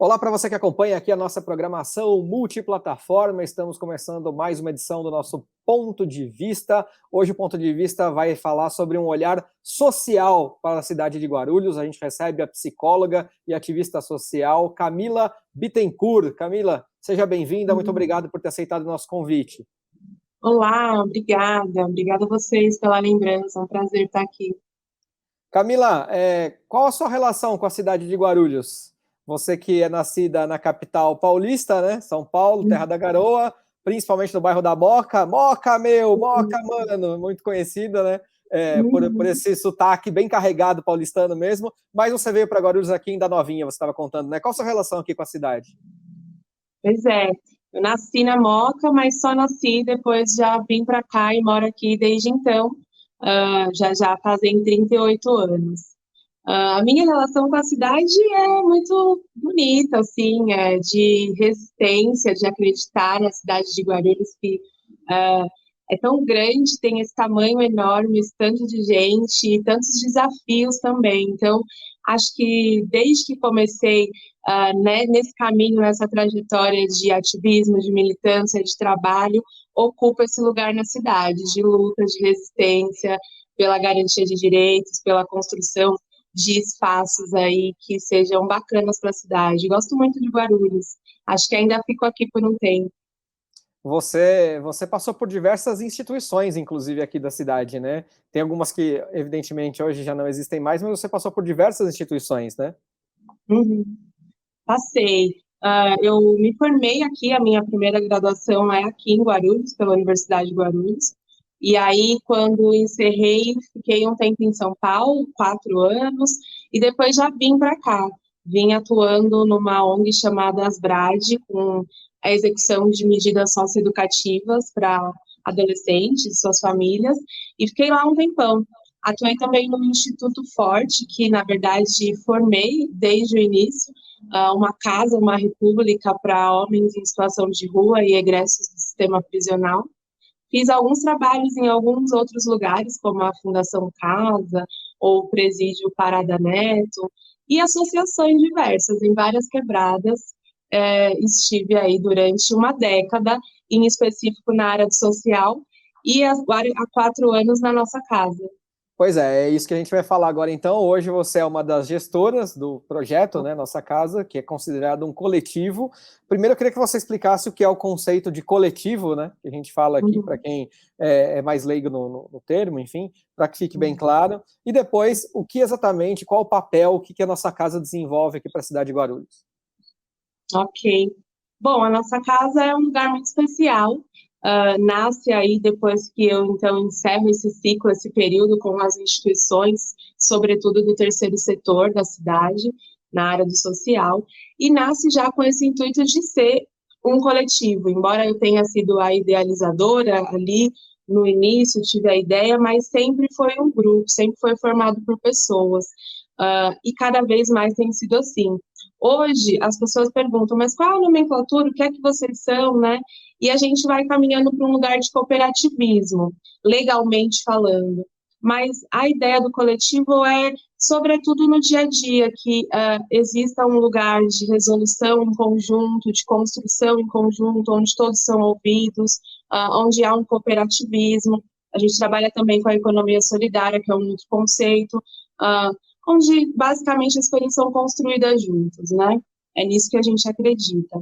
Olá para você que acompanha aqui a nossa programação multiplataforma. Estamos começando mais uma edição do nosso Ponto de Vista. Hoje o Ponto de Vista vai falar sobre um olhar social para a cidade de Guarulhos. A gente recebe a psicóloga e ativista social Camila Bittencourt. Camila, seja bem-vinda. Muito obrigado por ter aceitado o nosso convite. Olá, obrigada. Obrigada a vocês pela lembrança. É um prazer estar aqui. Camila, qual a sua relação com a cidade de Guarulhos? Você que é nascida na capital paulista, né? São Paulo, terra da garoa, principalmente no bairro da Moca. Moca, meu! Moca, mano! Muito conhecida, né? Por esse sotaque bem carregado paulistano mesmo. Mas você veio para Guarulhos aqui ainda novinha, você estava contando, né? Qual a sua relação aqui com a cidade? Pois é, eu nasci na Moca, mas só nasci, depois já vim para cá e moro aqui desde então. Já fazem 38 anos. A minha relação com a cidade é muito bonita, assim, de resistência, de acreditar na cidade de Guarulhos, que ah, é tão grande, tem esse tamanho enorme, esse tanto de gente, e tantos desafios também. Então, acho que desde que comecei né, nesse caminho, nessa trajetória de ativismo, de militância, de trabalho, ocupa esse lugar na cidade, de luta, de resistência, pela garantia de direitos, pela construção de espaços aí que sejam bacanas para a cidade. Gosto muito de Guarulhos. Acho que ainda fico aqui por um tempo. Você passou por diversas instituições, inclusive aqui da cidade, né? Tem algumas que, evidentemente, hoje já não existem mais, mas você passou por diversas instituições, né? Uhum. Passei. Eu me formei aqui, a minha primeira graduação é aqui em Guarulhos, pela Universidade de Guarulhos. E aí, quando encerrei, fiquei um tempo em São Paulo, 4 anos, e depois já vim para cá. Vim atuando numa ONG chamada Asbrad, com a execução de medidas socioeducativas para adolescentes e suas famílias, e fiquei lá um tempão. Atuei também no Instituto Forte, que, na verdade, formei desde o início, uma casa, uma república para homens em situação de rua e egressos do sistema prisional. Fiz alguns trabalhos em alguns outros lugares, como a Fundação Casa ou o Presídio Parada Neto, e associações diversas, em várias quebradas. Estive aí durante uma década, em específico na área do social, e agora há 4 anos na nossa casa. Pois é isso que a gente vai falar agora. Então, hoje você é uma das gestoras do projeto, né, Nossa Casa, que é considerado um coletivo. Primeiro, eu queria que você explicasse o que é o conceito de coletivo, né, que a gente fala aqui para Uhum. quem é mais leigo no termo, enfim, para que fique bem claro. E depois, o que exatamente, qual o papel, o que a Nossa Casa desenvolve aqui para a cidade de Guarulhos? Ok. Bom, a nossa casa é um lugar muito especial. Nasce aí depois que eu, então, encerro esse ciclo, esse período com as instituições, sobretudo do terceiro setor da cidade, na área do social, e nasce já com esse intuito de ser um coletivo. Embora eu tenha sido a idealizadora ali no início, tive a ideia, mas sempre foi um grupo, sempre foi formado por pessoas, e cada vez mais tem sido assim. Hoje, as pessoas perguntam, mas qual é a nomenclatura, o que é que vocês são, né? E a gente vai caminhando para um lugar de cooperativismo, legalmente falando. Mas a ideia do coletivo é, sobretudo no dia a dia, que exista um lugar de resolução em conjunto, de construção em conjunto, onde todos são ouvidos, onde há um cooperativismo. A gente trabalha também com a economia solidária, que é um outro conceito, onde basicamente as coisas são construídas juntas, né? É nisso que a gente acredita.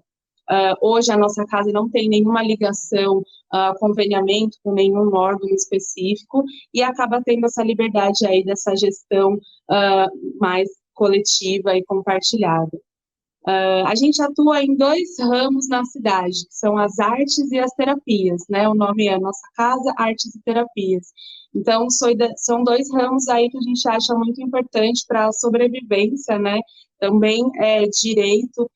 Hoje a nossa casa não tem nenhuma ligação, conveniamento com nenhum órgão específico e acaba tendo essa liberdade aí dessa gestão mais coletiva e compartilhada. A gente atua em dois ramos na cidade, que são as artes e as terapias, né? O nome é Nossa Casa, Artes e Terapias. Então, são dois ramos aí que a gente acha muito importante para a sobrevivência, né? Também é direito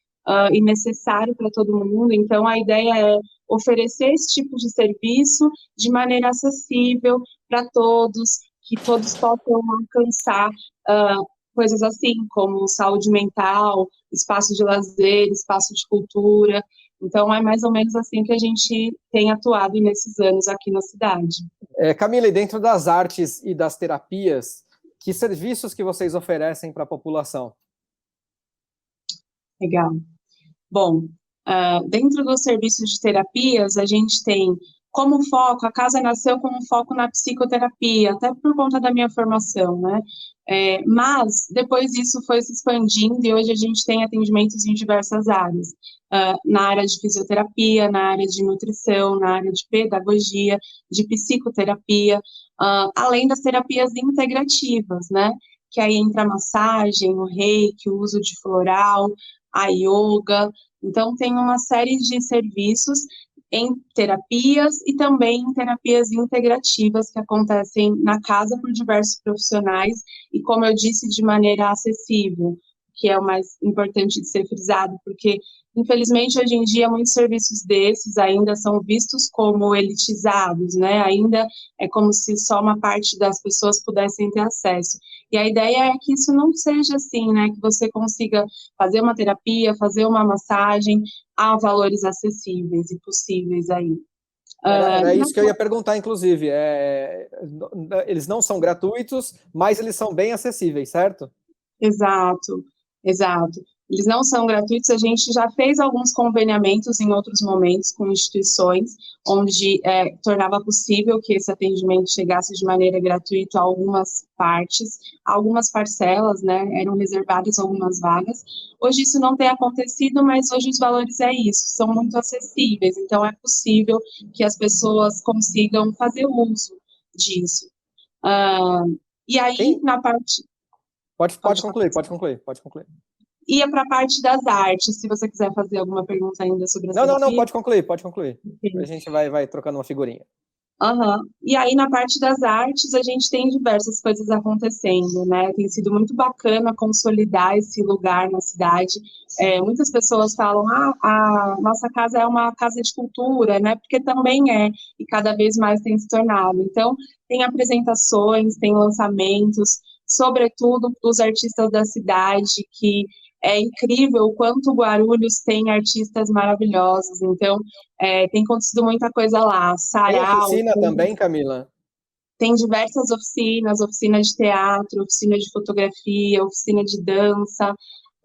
e necessário para todo mundo. Então, a ideia é oferecer esse tipo de serviço de maneira acessível para todos, que todos possam alcançar coisas assim, como saúde mental, espaço de lazer, espaço de cultura. Então, é mais ou menos assim que a gente tem atuado nesses anos aqui na cidade. Camila, e dentro das artes e das terapias, que serviços que vocês oferecem para a população? Legal. Bom, dentro dos serviços de terapias, a gente tem como foco, a casa nasceu com um foco na psicoterapia, até por conta da minha formação, né? Mas depois isso foi se expandindo e hoje a gente tem atendimentos em diversas áreas. Na área de fisioterapia, na área de nutrição, na área de pedagogia, de psicoterapia, além das terapias integrativas, né? Que aí entra a massagem, o reiki, o uso de floral, a yoga. Então, tem uma série de serviços em terapias e também em terapias integrativas que acontecem na casa por diversos profissionais e, como eu disse, de maneira acessível, que é o mais importante de ser frisado, porque, infelizmente, hoje em dia, muitos serviços desses ainda são vistos como elitizados, né? Ainda é como se só uma parte das pessoas pudessem ter acesso. E a ideia é que isso não seja assim, né? Que você consiga fazer uma terapia, fazer uma massagem a valores acessíveis e possíveis aí. Era isso que eu ia perguntar, inclusive. Eles não são gratuitos, mas eles são bem acessíveis, certo? Exato, exato. Eles não são gratuitos, a gente já fez alguns conveniamentos em outros momentos com instituições, onde tornava possível que esse atendimento chegasse de maneira gratuita a algumas partes, algumas parcelas, né, eram reservadas algumas vagas. Hoje isso não tem acontecido, mas hoje os valores é isso, são muito acessíveis, então é possível que as pessoas consigam fazer uso disso. E aí, na parte... Pode concluir. Ia para a parte das artes, se você quiser fazer alguma pergunta ainda sobre a Não, pode concluir. Okay. A gente vai trocando uma figurinha. E aí, na parte das artes, a gente tem diversas coisas acontecendo, né? Tem sido muito bacana consolidar esse lugar na cidade. Muitas pessoas falam, a nossa casa é uma casa de cultura, né? Porque também é, e cada vez mais tem se tornado. Então, tem apresentações, tem lançamentos, sobretudo dos artistas da cidade, que é incrível o quanto Guarulhos tem artistas maravilhosos. Então, tem acontecido muita coisa lá. Tem oficina também, Camila? Tem diversas oficinas, oficina de teatro, oficina de fotografia, oficina de dança,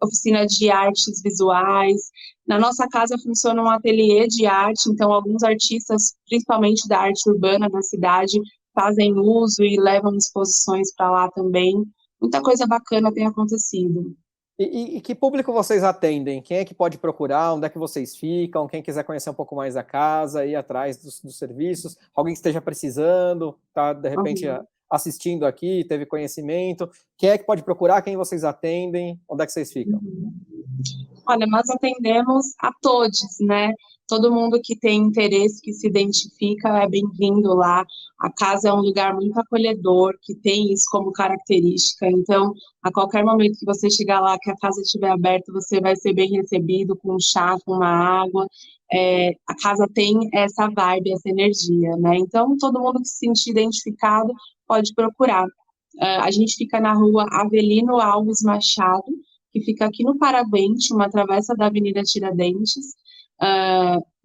oficina de artes visuais. Na nossa casa funciona um ateliê de arte, então alguns artistas, principalmente da arte urbana da cidade, fazem uso e levam exposições para lá também. Muita coisa bacana tem acontecido. E que público vocês atendem? Quem é que pode procurar? Onde é que vocês ficam? Quem quiser conhecer um pouco mais da casa, ir atrás dos serviços? Alguém que esteja precisando, está de repente assistindo aqui, teve conhecimento. Quem é que pode procurar? Quem vocês atendem? Onde é que vocês ficam? Olha, nós atendemos a todos, né? Todo mundo que tem interesse, que se identifica, é bem-vindo lá. A casa é um lugar muito acolhedor, que tem isso como característica. Então, a qualquer momento que você chegar lá, que a casa estiver aberta, você vai ser bem recebido com um chá, com uma água. A casa tem essa vibe, essa energia, né? Então, todo mundo que se sentir identificado pode procurar. A gente fica na rua Avelino Alves Machado, que fica aqui no Paravente, uma travessa da Avenida Tiradentes,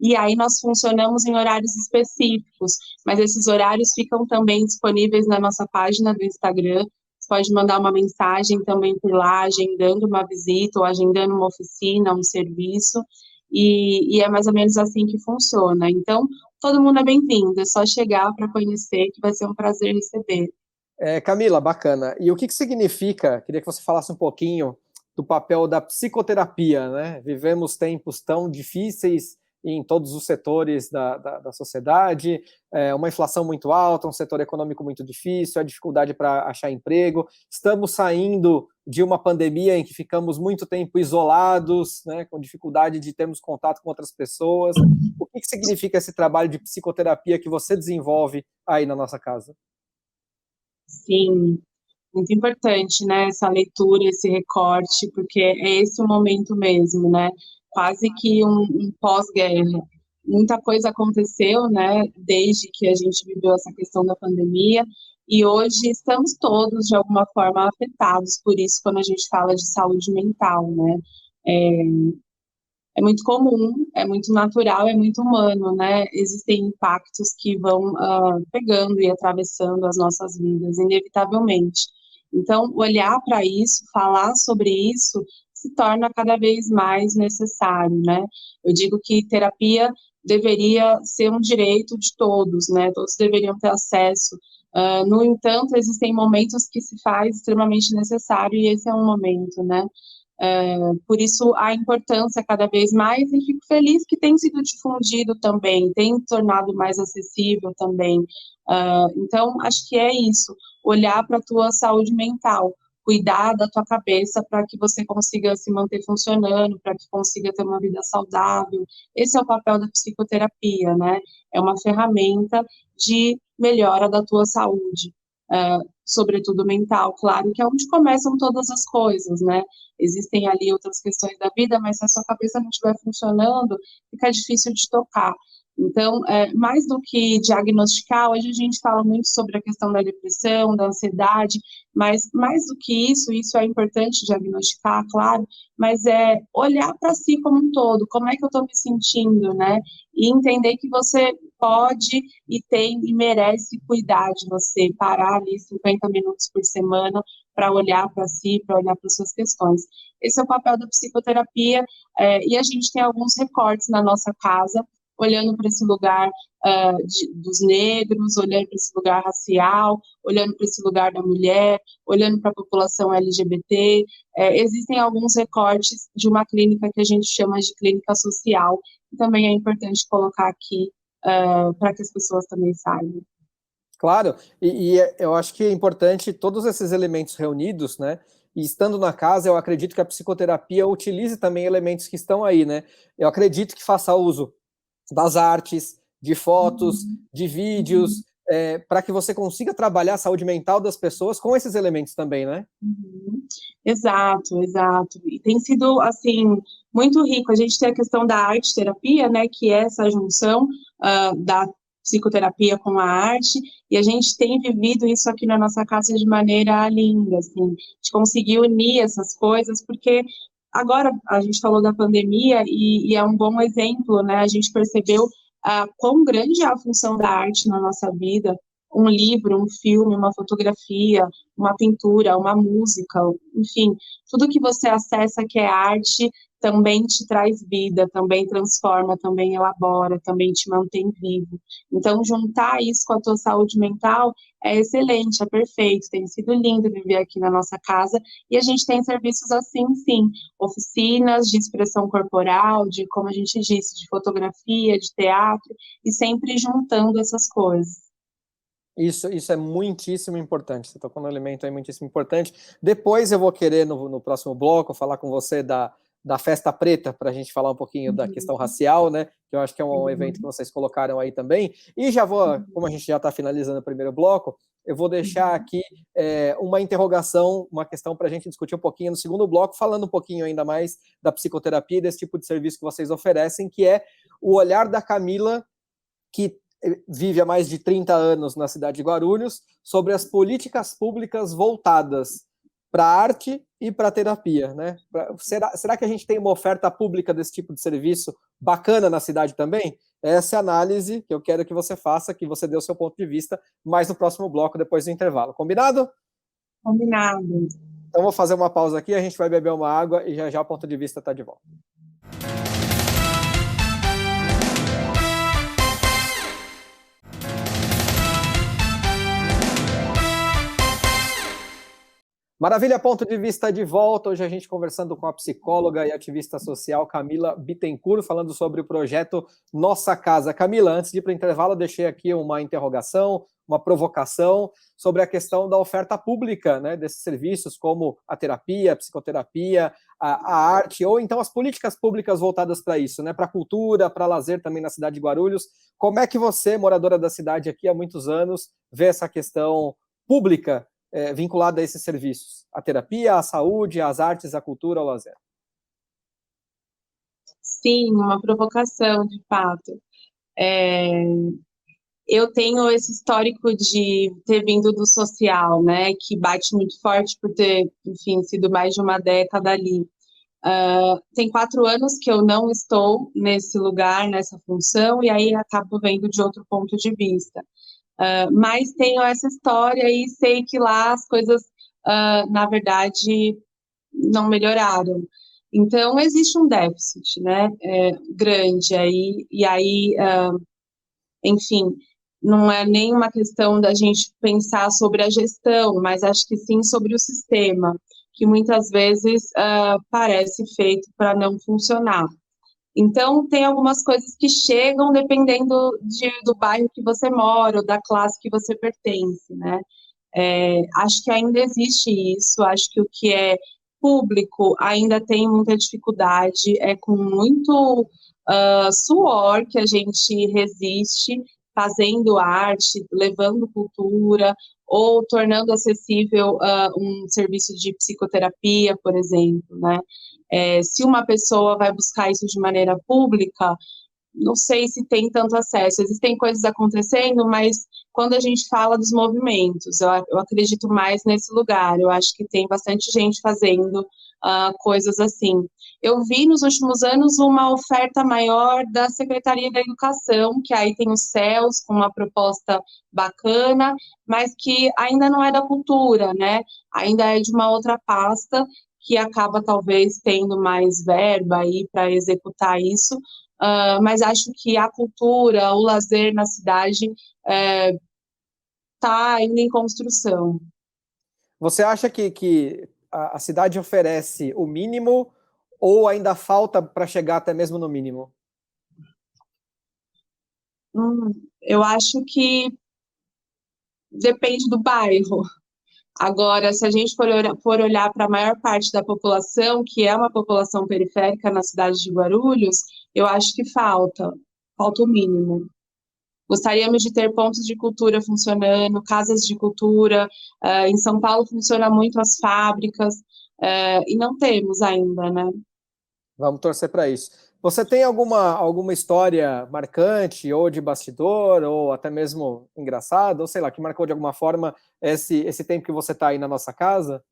e aí nós funcionamos em horários específicos, mas esses horários ficam também disponíveis na nossa página do Instagram. Você pode mandar uma mensagem também por lá, agendando uma visita ou agendando uma oficina, um serviço, e é mais ou menos assim que funciona. Então, todo mundo é bem-vindo, é só chegar para conhecer, que vai ser um prazer receber. Camila, bacana. E o que significa, queria que você falasse um pouquinho do papel da psicoterapia, né? Vivemos tempos tão difíceis em todos os setores da sociedade, uma inflação muito alta, um setor econômico muito difícil, a dificuldade para achar emprego. Estamos saindo de uma pandemia em que ficamos muito tempo isolados, né, com dificuldade de termos contato com outras pessoas. O que significa esse trabalho de psicoterapia que você desenvolve aí na nossa casa? Sim, muito importante, né, essa leitura, esse recorte, porque é esse o momento mesmo, né, quase que um pós-guerra. Muita coisa aconteceu, né, desde que a gente viveu essa questão da pandemia, e hoje estamos todos, de alguma forma, afetados por isso, quando a gente fala de saúde mental, né. É muito comum, é muito natural, é muito humano, né? Existem impactos que vão pegando e atravessando as nossas vidas, inevitavelmente. Então, olhar para isso, falar sobre isso, se torna cada vez mais necessário, né? Eu digo que terapia deveria ser um direito de todos, né? Todos deveriam ter acesso. No entanto, existem momentos que se faz extremamente necessário e esse é um momento, né? Por isso, a importância cada vez mais, e fico feliz que tem sido difundido também, tem tornado mais acessível também. Então, acho que é isso, olhar para a tua saúde mental, cuidar da tua cabeça para que você consiga se manter funcionando, para que consiga ter uma vida saudável. Esse é o papel da psicoterapia, né? É uma ferramenta de melhora da tua saúde, sobretudo mental, claro, que é onde começam todas as coisas, né? Existem ali outras questões da vida, mas se a sua cabeça não estiver funcionando, fica difícil de tocar. Então, mais do que diagnosticar, hoje a gente fala muito sobre a questão da depressão, da ansiedade, mas mais do que isso é importante diagnosticar, claro, mas é olhar para si como um todo, como é que eu estou me sentindo, né? E entender que você pode e tem e merece cuidar de você, parar ali 50 minutos por semana para olhar para si, para olhar para suas questões. Esse é o papel da psicoterapia, e a gente tem alguns recortes na nossa casa, olhando para esse lugar dos negros, olhando para esse lugar racial, olhando para esse lugar da mulher, olhando para a população LGBT. Existem alguns recortes de uma clínica que a gente chama de clínica social, que também é importante colocar aqui para que as pessoas também saibam. Claro, eu acho que é importante todos esses elementos reunidos, né? E estando na casa, eu acredito que a psicoterapia utilize também elementos que estão aí, né? Eu acredito que faça uso das artes, de fotos, de vídeos, para que você consiga trabalhar a saúde mental das pessoas com esses elementos também, né? Exato, exato. E tem sido, assim, muito rico. A gente tem a questão da arte-terapia, né, que é essa junção da psicoterapia com a arte, e a gente tem vivido isso aqui na nossa casa de maneira linda, assim, de conseguir unir essas coisas, porque agora a gente falou da pandemia e é um bom exemplo, né, a gente percebeu quão grande é a função da arte na nossa vida, um livro, um filme, uma fotografia, uma pintura, uma música, enfim, tudo que você acessa que é arte também te traz vida, também transforma, também elabora, também te mantém vivo. Então, juntar isso com a tua saúde mental é excelente, é perfeito, tem sido lindo viver aqui na nossa casa, e a gente tem serviços assim, sim, oficinas de expressão corporal, de, como a gente disse, de fotografia, de teatro, e sempre juntando essas coisas. Isso é muitíssimo importante. Você tocou no elemento aí muitíssimo importante. Depois eu vou querer, no próximo bloco, falar com você da Festa Preta, para a gente falar um pouquinho da questão racial, né? Que eu acho que é um evento que vocês colocaram aí também. E já vou, como a gente já está finalizando o primeiro bloco, eu vou deixar aqui uma interrogação, uma questão para a gente discutir um pouquinho no segundo bloco, falando um pouquinho ainda mais da psicoterapia e desse tipo de serviço que vocês oferecem, que é o olhar da Camila, que vive há mais de 30 anos na cidade de Guarulhos, sobre as políticas públicas voltadas para a arte e para a terapia, né? Será que a gente tem uma oferta pública desse tipo de serviço bacana na cidade também? Essa é a análise que eu quero que você faça, que você dê o seu ponto de vista, mais no próximo bloco, depois do intervalo. Combinado? Combinado. Então vou fazer uma pausa aqui, a gente vai beber uma água e já o ponto de vista está de volta. Maravilha, ponto de vista de volta. Hoje a gente conversando com a psicóloga e ativista social Camila Bittencourt, falando sobre o projeto Nossa Casa. Camila, antes de ir para o intervalo, eu deixei aqui uma interrogação, uma provocação sobre a questão da oferta pública, né, desses serviços, como a terapia, a psicoterapia, a arte, ou então as políticas públicas voltadas para isso, né, para a cultura, para lazer também na cidade de Guarulhos. Como é que você, moradora da cidade aqui há muitos anos, vê essa questão pública vinculada a esses serviços? A terapia, a saúde, as artes, a cultura, o lazer. Sim, uma provocação, de fato. Eu tenho esse histórico de ter vindo do social, né, que bate muito forte por ter, enfim, sido mais de uma década ali. Tem 4 anos que eu não estou nesse lugar, nessa função, e aí acabo vendo de outro ponto de vista. Mas tenho essa história e sei que lá as coisas, na verdade, não melhoraram. Então, existe um déficit, né, grande aí, e aí, enfim, não é nem uma questão da gente pensar sobre a gestão, mas acho que sim sobre o sistema, que muitas vezes parece feito para não funcionar. Então, tem algumas coisas que chegam dependendo do bairro que você mora, ou da classe que você pertence, né? Acho que ainda existe isso, acho que o que é público ainda tem muita dificuldade, é com muito suor que a gente resiste, fazendo arte, levando cultura, ou tornando acessível um serviço de psicoterapia, por exemplo, né? Se uma pessoa vai buscar isso de maneira pública, não sei se tem tanto acesso. Existem coisas acontecendo, mas quando a gente fala dos movimentos, eu acredito mais nesse lugar. Eu acho que tem bastante gente fazendo coisas assim. Eu vi nos últimos anos uma oferta maior da Secretaria da Educação, que aí tem os CELS com uma proposta bacana, mas que ainda não é da cultura, né? Ainda é de uma outra pasta que acaba talvez tendo mais verba aí para executar isso, mas acho que a cultura, o lazer na cidade está ainda em construção. Você acha que a cidade oferece o mínimo ou ainda falta para chegar até mesmo no mínimo? Eu acho que depende do bairro. Agora, se a gente for olhar para a maior parte da população, que é uma população periférica na cidade de Guarulhos, eu acho que falta o mínimo. Gostaríamos de ter pontos de cultura funcionando, casas de cultura. Em São Paulo funciona muito as fábricas, e não temos ainda, né? Vamos torcer para isso. Você tem alguma história marcante, ou de bastidor, ou até mesmo engraçada, ou sei lá, que marcou de alguma forma esse tempo que você está aí na nossa casa?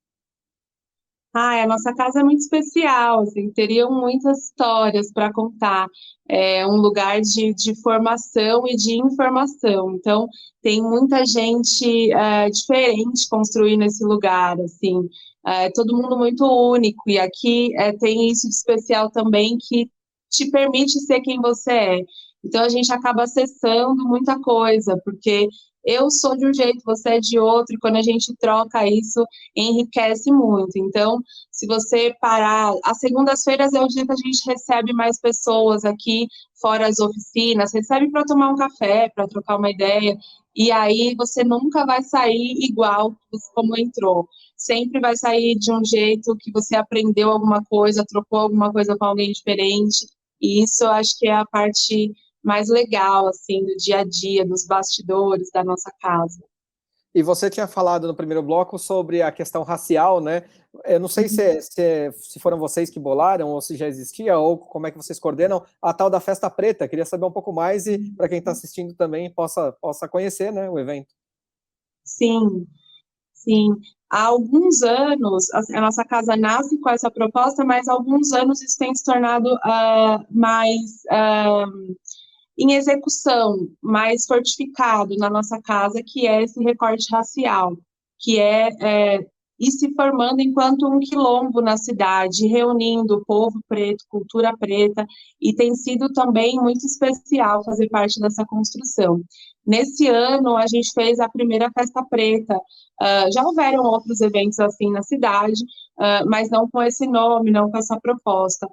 A nossa casa é muito especial, assim, teriam muitas histórias para contar. É um lugar de formação e de informação. Então, tem muita gente diferente construindo esse lugar, assim. Todo mundo muito único. E aqui tem isso de especial também, que te permite ser quem você é. Então, a gente acaba acessando muita coisa, porque eu sou de um jeito, você é de outro, e quando a gente troca isso, enriquece muito. Então, se você parar, as segundas-feiras é o dia que a gente recebe mais pessoas aqui, fora as oficinas, recebe para tomar um café, para trocar uma ideia, e aí você nunca vai sair igual como entrou. Sempre vai sair de um jeito que você aprendeu alguma coisa, trocou alguma coisa com alguém diferente, e isso eu acho que é a parte mais legal, assim, do dia a dia, dos bastidores da nossa casa. E você tinha falado no primeiro bloco sobre a questão racial, né? Eu não sei se foram vocês que bolaram, ou se já existia, ou como é que vocês coordenam a tal da Festa Preta. Queria saber um pouco mais e para quem está assistindo também possa conhecer, né, o evento. Sim, sim. Há alguns anos, a nossa casa nasce com essa proposta, mas há alguns anos isso tem se tornado mais em execução, mais fortificado na nossa casa, que é esse recorte racial, que é ir se formando enquanto um quilombo na cidade, reunindo o povo preto, cultura preta, e tem sido também muito especial fazer parte dessa construção. Nesse ano, a gente fez a primeira Festa Preta. Já houveram outros eventos assim na cidade, mas não com esse nome, não com essa proposta.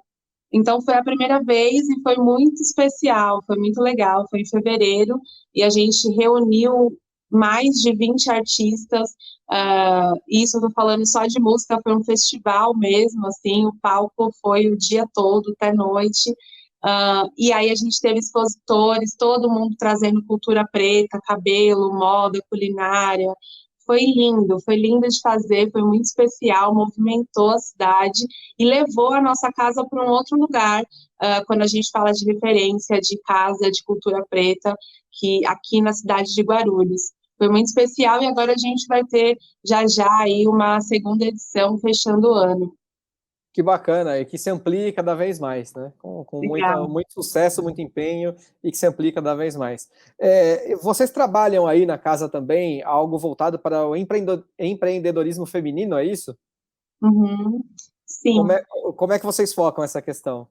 Então, foi a primeira vez e foi muito especial, foi muito legal. Foi em fevereiro e a gente reuniu mais de 20 artistas. Isso eu estou falando só de música, foi um festival mesmo, assim, o palco foi o dia todo, até noite. E aí a gente teve expositores, todo mundo trazendo cultura preta, cabelo, moda, culinária. Foi lindo de fazer, foi muito especial, movimentou a cidade e levou a nossa casa para um outro lugar, quando a gente fala de referência de casa de cultura preta, que aqui na cidade de Guarulhos. Foi muito especial e agora a gente vai ter já já aí uma segunda edição fechando o ano. Que bacana, e que se amplie cada vez mais, né? Com Legal. muito sucesso, muito empenho e que se amplie cada vez mais. Vocês trabalham aí na casa também algo voltado para o empreendedorismo feminino, é isso? Uhum. Como Sim. é, como é que vocês focam essa questão?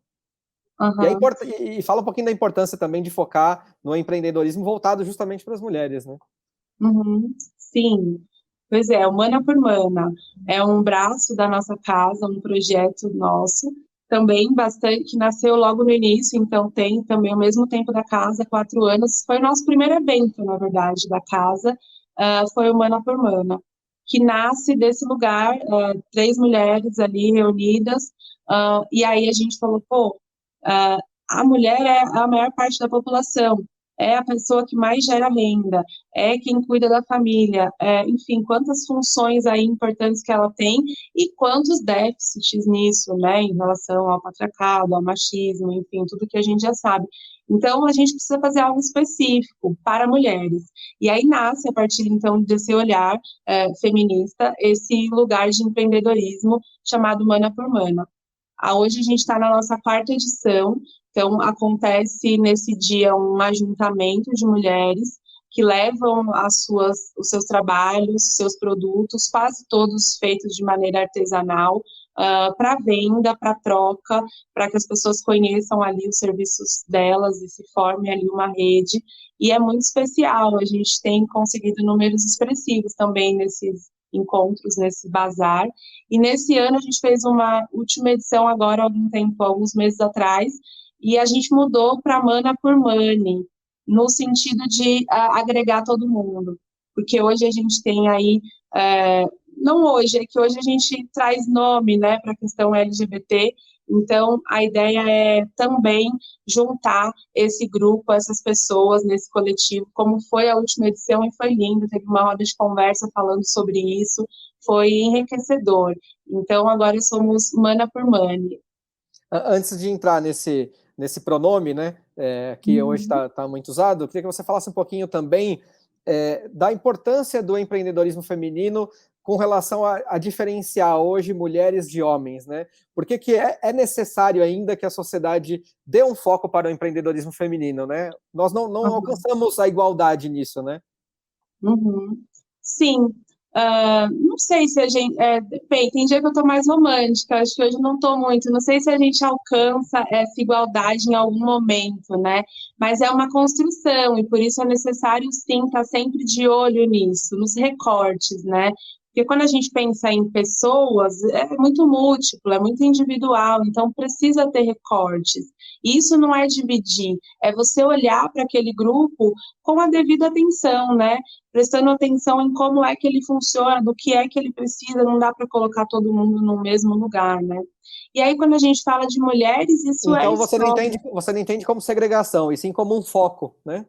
Aham. E fala um pouquinho da importância também de focar no empreendedorismo voltado justamente para as mulheres, né? Uhum. Sim. Pois é, o Mana por Mana é um braço da nossa casa, um projeto nosso, também bastante, que nasceu logo no início, então tem também o mesmo tempo da casa, 4 anos. Foi o nosso primeiro evento, na verdade, da casa, foi o Mana por Mana, que nasce desse lugar, 3 mulheres ali reunidas, e aí a gente falou, pô, ah, a mulher é a maior parte da população, é a pessoa que mais gera renda, é quem cuida da família, enfim, quantas funções aí importantes que ela tem e quantos déficits nisso, né, em relação ao patriarcado, ao machismo, enfim, tudo que a gente já sabe. Então, a gente precisa fazer algo específico para mulheres. E aí nasce, a partir, então, desse olhar feminista, esse lugar de empreendedorismo chamado Mana por Mana. Hoje a gente está na nossa 4ª edição, então acontece nesse dia um ajuntamento de mulheres que levam os seus trabalhos, seus produtos, quase todos feitos de maneira artesanal, para venda, para troca, para que as pessoas conheçam ali os serviços delas e se forme ali uma rede. E é muito especial, a gente tem conseguido números expressivos também nesses encontros, nesse bazar. E nesse ano a gente fez uma última edição agora, há algum tempo, alguns meses atrás, e a gente mudou para Mana por Money, no sentido de agregar todo mundo. Porque hoje a gente tem aí, não hoje, é que hoje a gente traz nome, né, para a questão LGBT, então a ideia é também juntar esse grupo, essas pessoas nesse coletivo, como foi a última edição e foi lindo, teve uma roda de conversa falando sobre isso, foi enriquecedor. Então, agora somos Mana por Money. Antes de entrar nesse pronome, né, que hoje Uhum. está muito usado, eu queria que você falasse um pouquinho também da importância do empreendedorismo feminino com relação a diferenciar hoje mulheres de homens, né? Por que que é necessário ainda que a sociedade dê um foco para o empreendedorismo feminino, né? Nós não Uhum. alcançamos a igualdade nisso, né? Uhum. Sim. Não sei se a gente. Depende, tem dia que eu estou mais romântica, acho que hoje não estou muito. Não sei se a gente alcança essa igualdade em algum momento, né? Mas é uma construção, e por isso é necessário, sim, estar sempre de olho nisso, nos recortes, né? Porque quando a gente pensa em pessoas, é muito múltiplo, é muito individual, então precisa ter recortes. E isso não é dividir, é você olhar para aquele grupo com a devida atenção, né? Prestando atenção em como é que ele funciona, do que é que ele precisa, não dá para colocar todo mundo no mesmo lugar, né? E aí, quando a gente fala de mulheres, isso é Então história. você não entende como segregação, e sim como um foco, né?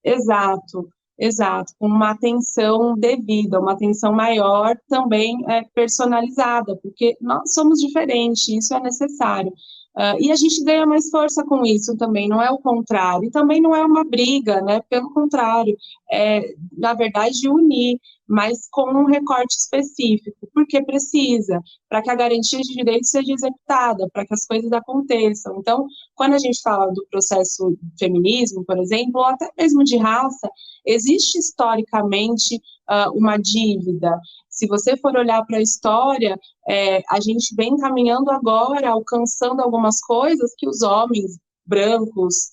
Exato, exato, com uma atenção devida, uma atenção maior, também personalizada, porque nós somos diferentes, isso é necessário. E a gente ganha mais força com isso também, não é o contrário. E também não é uma briga, né? Pelo contrário, na verdade, unir, mas com um recorte específico, porque precisa, para que a garantia de direitos seja executada, para que as coisas aconteçam. Então, quando a gente fala do processo feminismo, por exemplo, ou até mesmo de raça, existe historicamente uma dívida. Se você for olhar para a história, a gente vem caminhando agora, alcançando algumas coisas que os homens brancos,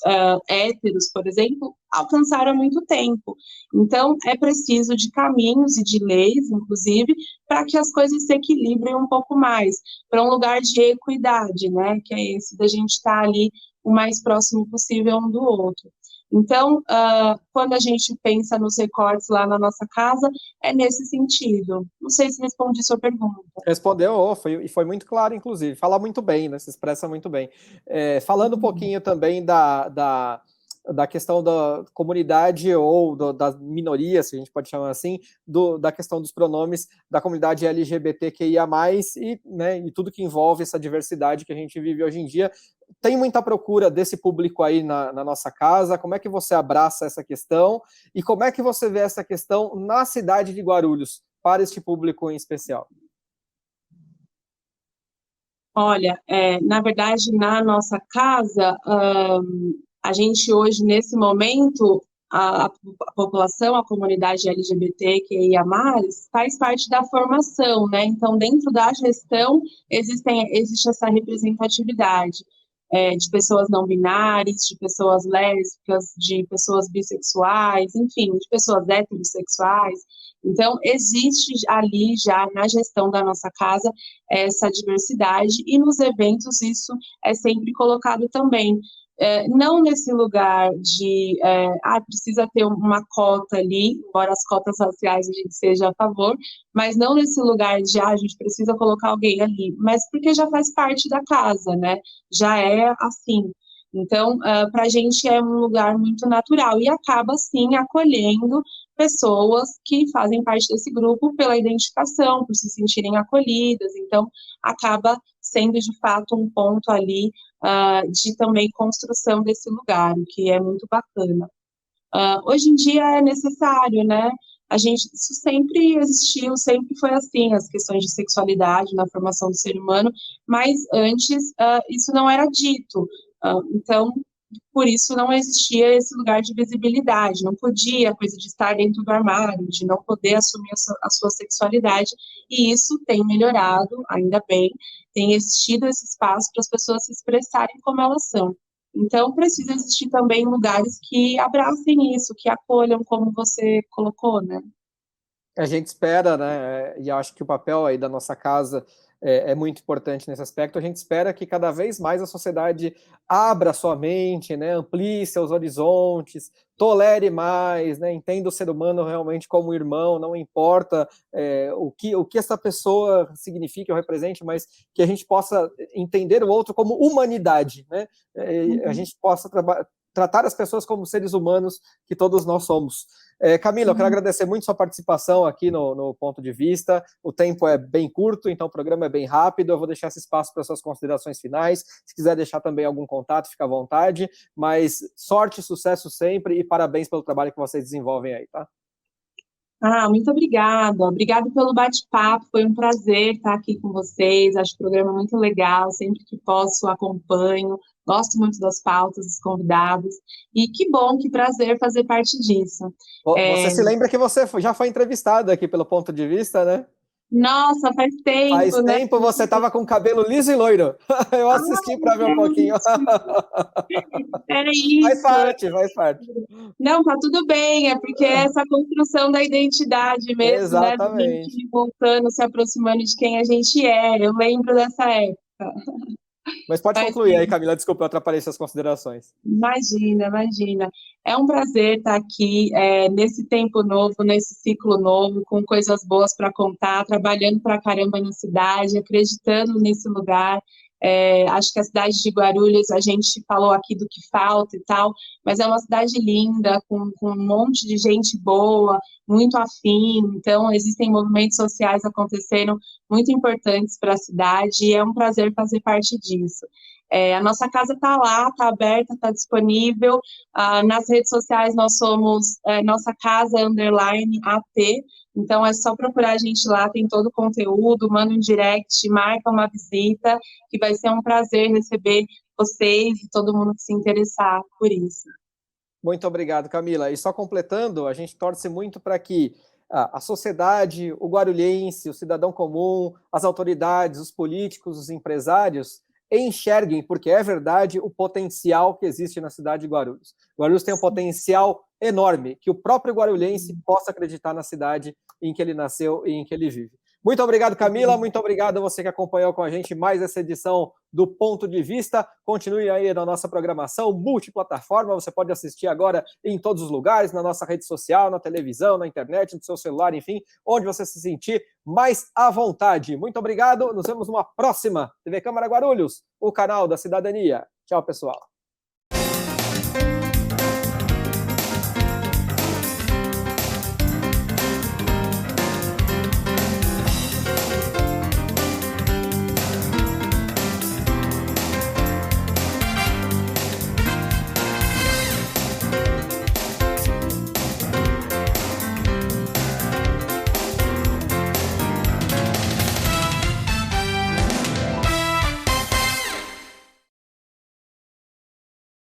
héteros, por exemplo, alcançaram há muito tempo. Então, é preciso de caminhos e de leis, inclusive, para que as coisas se equilibrem um pouco mais, para um lugar de equidade, né? Que é esse da gente estar ali o mais próximo possível um do outro. Então, quando a gente pensa nos recortes lá na nossa casa, é nesse sentido. Não sei se respondi sua pergunta. Respondeu, e foi muito claro, inclusive. Fala muito bem, né? Se expressa muito bem. Falando um pouquinho também da questão da comunidade ou da minoria, se a gente pode chamar assim, da questão dos pronomes da comunidade LGBTQIA+, né, e tudo que envolve essa diversidade que a gente vive hoje em dia. Tem muita procura desse público aí na nossa casa? Como é que você abraça essa questão? E como é que você vê essa questão na cidade de Guarulhos, para este público em especial? Olha, na verdade, na nossa casa, a gente hoje, nesse momento, a população, a comunidade LGBTQIA+, faz parte da formação, né? Então, dentro da gestão, existe essa representatividade de pessoas não binárias, de pessoas lésbicas, de pessoas bissexuais, enfim, de pessoas heterossexuais. Então, existe ali já na gestão da nossa casa essa diversidade, e nos eventos isso é sempre colocado também. Não nesse lugar de precisa ter uma cota ali, embora as cotas raciais a gente seja a favor, mas não nesse lugar de a gente precisa colocar alguém ali, mas porque já faz parte da casa, né? Já é assim. Então, para a gente é um lugar muito natural e acaba, sim, acolhendo pessoas que fazem parte desse grupo pela identificação, por se sentirem acolhidas. Então, acaba sendo, de fato, um ponto ali de também construção desse lugar, o que é muito bacana. Hoje em dia é necessário, né? Isso sempre existiu, sempre foi assim, as questões de sexualidade na formação do ser humano, mas antes isso não era dito. Então, por isso não existia esse lugar de visibilidade, não podia a coisa de estar dentro do armário, de não poder assumir a sua sexualidade, e isso tem melhorado, ainda bem, tem existido esse espaço para as pessoas se expressarem como elas são. Então, precisa existir também lugares que abracem isso, que acolham, como você colocou, né? A gente espera, né, e acho que o papel aí da nossa casa é muito importante nesse aspecto. A gente espera que cada vez mais a sociedade abra sua mente, né, amplie seus horizontes, tolere mais, né, entenda o ser humano realmente como irmão, não importa o que essa pessoa significa ou represente, mas que a gente possa entender o outro como humanidade, né, a gente possa tratar as pessoas como seres humanos que todos nós somos. Camila, eu quero agradecer muito sua participação aqui no Ponto de Vista. O tempo é bem curto, então o programa é bem rápido. Eu vou deixar esse espaço para suas considerações finais. Se quiser deixar também algum contato, fica à vontade. Mas sorte e sucesso sempre, e parabéns pelo trabalho que vocês desenvolvem aí, tá? Muito obrigada. Obrigada pelo bate-papo. Foi um prazer estar aqui com vocês. Acho o programa muito legal. Sempre que posso, acompanho. Gosto muito das pautas, dos convidados. E que bom, que prazer fazer parte disso. Você se lembra que você já foi entrevistada aqui pelo Ponto de Vista, né? Nossa, faz tempo, Faz né? tempo você estava com cabelo liso e loiro. Eu assisti para ver um pouquinho. Era isso. Faz parte. Não, tá tudo bem, é porque é essa construção da identidade mesmo, né? Da Exatamente. gente voltando, se aproximando de quem a gente é. Eu lembro dessa época. Mas pode concluir aí, Camila. Desculpa, eu atrapalhei suas considerações. Imagina, imagina. É um prazer estar aqui nesse tempo novo, nesse ciclo novo, com coisas boas para contar, trabalhando pra caramba na cidade, acreditando nesse lugar. Acho que a cidade de Guarulhos, a gente falou aqui do que falta e tal, mas é uma cidade linda, com um monte de gente boa, muito afim. Então, existem movimentos sociais acontecendo muito importantes para a cidade, e é um prazer fazer parte disso. A nossa casa está lá, está aberta, está disponível. Nas redes sociais nós somos Nossa Casa _AT, então é só procurar a gente lá, tem todo o conteúdo, manda um direct, marca uma visita, que vai ser um prazer receber vocês e todo mundo que se interessar por isso. Muito obrigado, Camila. E só completando, a gente torce muito para que a sociedade, o guarulhense, o cidadão comum, as autoridades, os políticos, os empresários enxerguem, porque é verdade, o potencial que existe na cidade de Guarulhos. Guarulhos tem um potencial enorme, que o próprio guarulhense possa acreditar na cidade em que ele nasceu e em que ele vive. Muito obrigado, Camila. Muito obrigado a você que acompanhou com a gente mais essa edição do Ponto de Vista. Continue aí na nossa programação multiplataforma. Você pode assistir agora em todos os lugares, na nossa rede social, na televisão, na internet, no seu celular, enfim, onde você se sentir mais à vontade. Muito obrigado. Nos vemos numa próxima TV Câmara Guarulhos, o canal da cidadania. Tchau, pessoal.